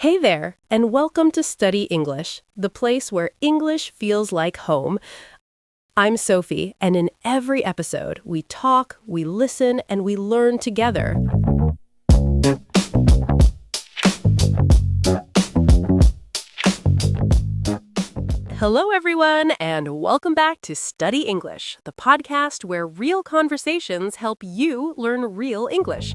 Hey there, and welcome to Study English, the place where English feels like home. I'm Sophie, and in every episode, we talk, we listen, and we learn together. Hello, everyone, and welcome back to Study English, the podcast where real conversations help you learn real English.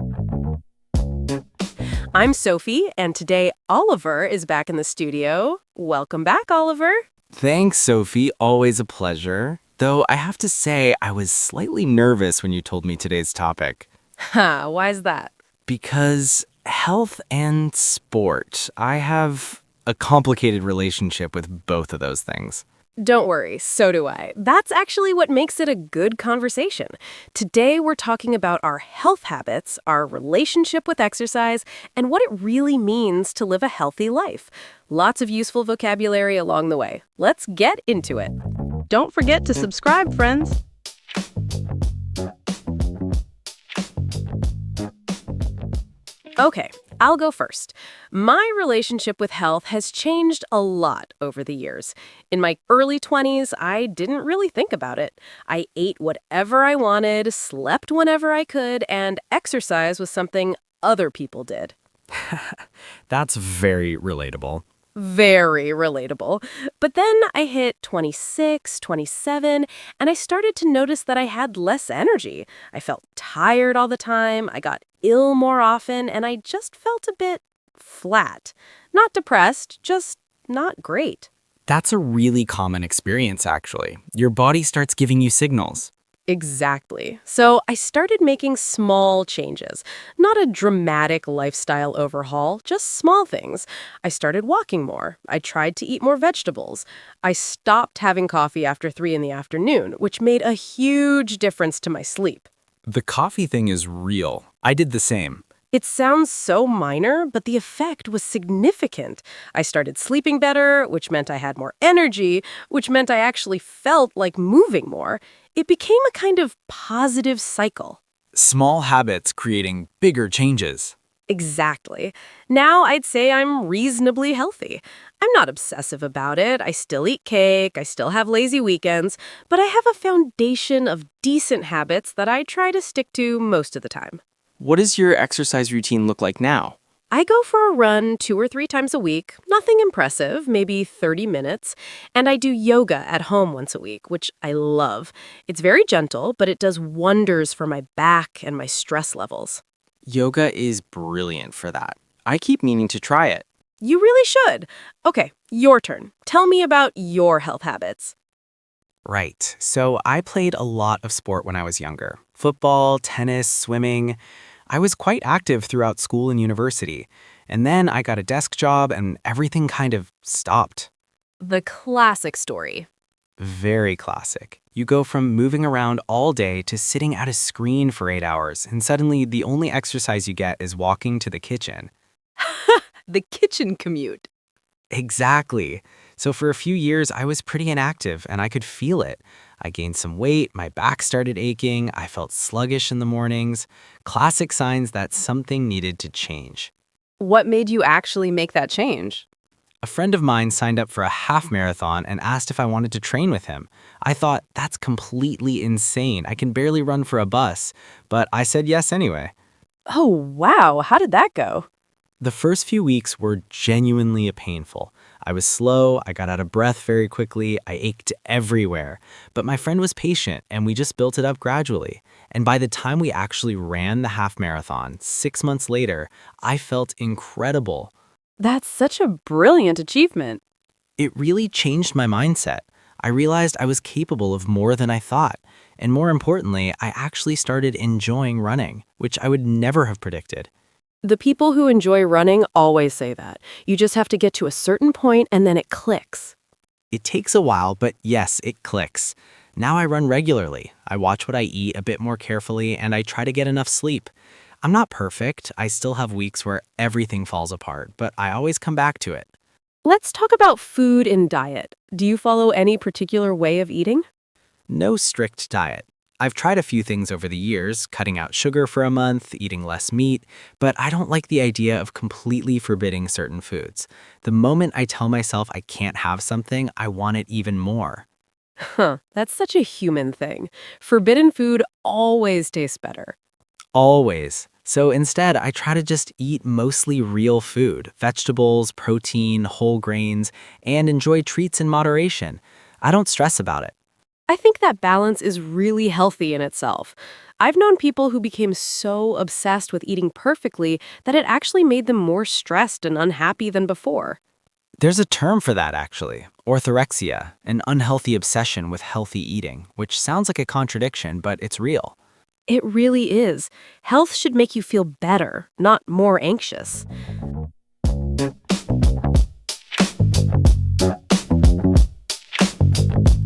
I'm Sophie, and today Oliver is back in the studio. Welcome back, Oliver. Thanks, Sophie. Always a pleasure. Though I have to say, I was slightly nervous when you told me today's topic. Why is that? Because health and sport, I have a complicated relationship with both of those things. Don't worry, so do I. That's actually what makes it a good conversation. Today, we're talking about our health habits, our relationship with exercise, and what it really means to live a healthy life. Lots of useful vocabulary along the way. Let's get into it. Don't forget to subscribe, friends. Okay, I'll go first. My relationship with health has changed a lot over the years. In my early 20s, I didn't really think about it. I ate whatever I wanted, slept whenever I could, and exercise was something other people did. That's very relatable. Very relatable. But then I hit 26, 27, and I started to notice that I had less energy. I felt tired all the time, I got ill more often, and I just felt a bit flat. Not depressed, just not great. That's a really common experience, actually. Your body starts giving you signals. Exactly. So I started making small changes. Not a dramatic lifestyle overhaul, just small things. I started walking more. I tried to eat more vegetables. I stopped having coffee after 3 in the afternoon, which made a huge difference to my sleep. The coffee thing is real. I did the same. It sounds so minor, but the effect was significant. I started sleeping better, which meant I had more energy, which meant I actually felt like moving more. It became a kind of positive cycle. Small habits creating bigger changes. Exactly. Now I'd say I'm reasonably healthy. I'm not obsessive about it. I still eat cake, I still have lazy weekends, but I have a foundation of decent habits that I try to stick to most of the time. What does your exercise routine look like now? I go for a run 2 or 3 times a week, nothing impressive, maybe 30 minutes, and I do yoga at home once a week, which I love. It's very gentle, but it does wonders for my back and my stress levels. Yoga is brilliant for that. I keep meaning to try it. You really should. Okay, your turn. Tell me about your health habits. Right. So I played a lot of sport when I was younger. Football, tennis, swimming. I was quite active throughout school and university. And then I got a desk job and everything kind of stopped. The classic story. Very classic. You go from moving around all day to sitting at a screen for 8 hours, and suddenly the only exercise you get is walking to the kitchen. The kitchen commute. Exactly. So for a few years, I was pretty inactive and I could feel it. I gained some weight, my back started aching, I felt sluggish in the mornings. Classic signs that something needed to change. What made you actually make that change? A friend of mine signed up for a half marathon and asked if I wanted to train with him. I thought, that's completely insane. I can barely run for a bus. But I said yes anyway. Oh, wow. How did that go? The first few weeks were genuinely painful. I was slow, I got out of breath very quickly, I ached everywhere. But my friend was patient, and we just built it up gradually. And by the time we actually ran the half marathon, 6 months later, I felt incredible. That's such a brilliant achievement. It really changed my mindset. I realized I was capable of more than I thought. And more importantly, I actually started enjoying running, which I would never have predicted. The people who enjoy running always say that. You just have to get to a certain point and then it clicks. It takes a while, but yes, it clicks. Now I run regularly. I watch what I eat a bit more carefully, and I try to get enough sleep. I'm not perfect. I still have weeks where everything falls apart, but I always come back to it. Let's talk about food and diet. Do you follow any particular way of eating? No strict diet. I've tried a few things over the years, cutting out sugar for a month, eating less meat, but I don't like the idea of completely forbidding certain foods. The moment I tell myself I can't have something, I want it even more. Huh, that's such a human thing. Forbidden food always tastes better. Always. So instead, I try to just eat mostly real food, vegetables, protein, whole grains, and enjoy treats in moderation. I don't stress about it. I think that balance is really healthy in itself. I've known people who became so obsessed with eating perfectly that it actually made them more stressed and unhappy than before. There's a term for that, actually. Orthorexia, an unhealthy obsession with healthy eating, which sounds like a contradiction, but it's real. It really is. Health should make you feel better, not more anxious.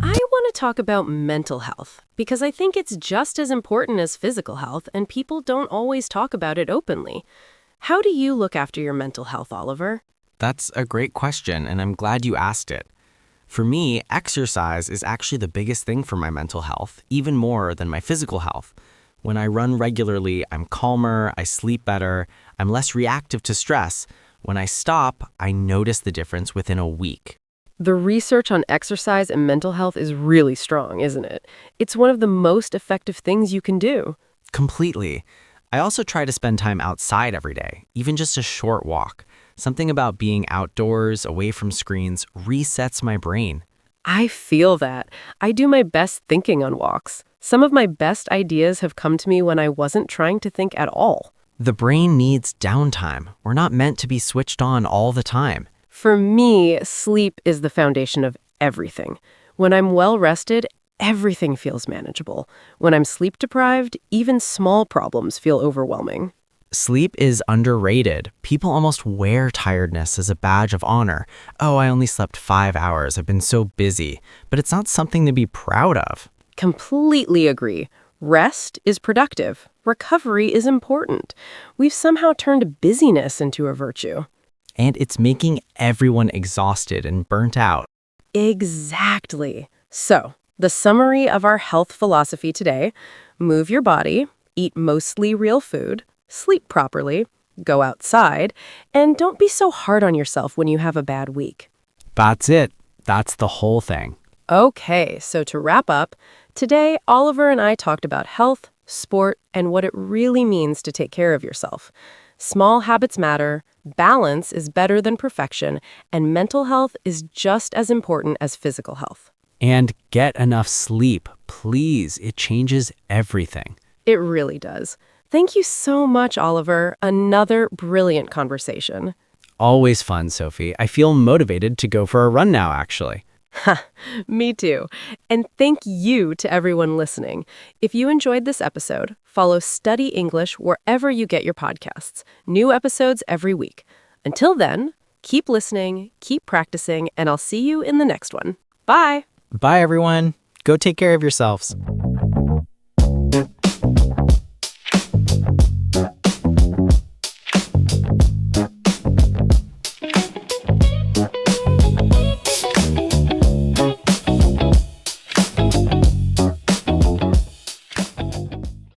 I want to talk about mental health because I think it's just as important as physical health, and people don't always talk about it openly. How do you look after your mental health, Oliver? That's a great question, and I'm glad you asked it. For me, exercise is actually the biggest thing for my mental health, even more than my physical health. When I run regularly, I'm calmer, I sleep better, I'm less reactive to stress. When I stop, I notice the difference within a week. The research on exercise and mental health is really strong, isn't it? It's one of the most effective things you can do. Completely. I also try to spend time outside every day, even just a short walk. Something about being outdoors, away from screens, resets my brain. I feel that. I do my best thinking on walks. Some of my best ideas have come to me when I wasn't trying to think at all. The brain needs downtime. We're not meant to be switched on all the time. For me, sleep is the foundation of everything. When I'm well rested, everything feels manageable. When I'm sleep deprived, even small problems feel overwhelming. Sleep is underrated. People almost wear tiredness as a badge of honor. Oh, I only slept 5 hours. I've been so busy. But it's not something to be proud of. Completely agree. Rest is productive. Recovery is important. We've somehow turned busyness into a virtue. And it's making everyone exhausted and burnt out. Exactly. So, the summary of our health philosophy today: move your body, eat mostly real food, sleep properly, go outside, and don't be so hard on yourself when you have a bad week. That's it. That's the whole thing. Okay, so to wrap up, today Oliver and I talked about health, sport, and what it really means to take care of yourself. Small habits matter, balance is better than perfection, and mental health is just as important as physical health. And get enough sleep, please. It changes everything. It really does. Thank you so much, Oliver. Another brilliant conversation. Always fun, Sophie. I feel motivated to go for a run now, actually. Ha, me too. And thank you to everyone listening. If you enjoyed this episode, follow Study English wherever you get your podcasts. New episodes every week. Until then, keep listening, keep practicing, and I'll see you in the next one. Bye. Bye, everyone. Go take care of yourselves.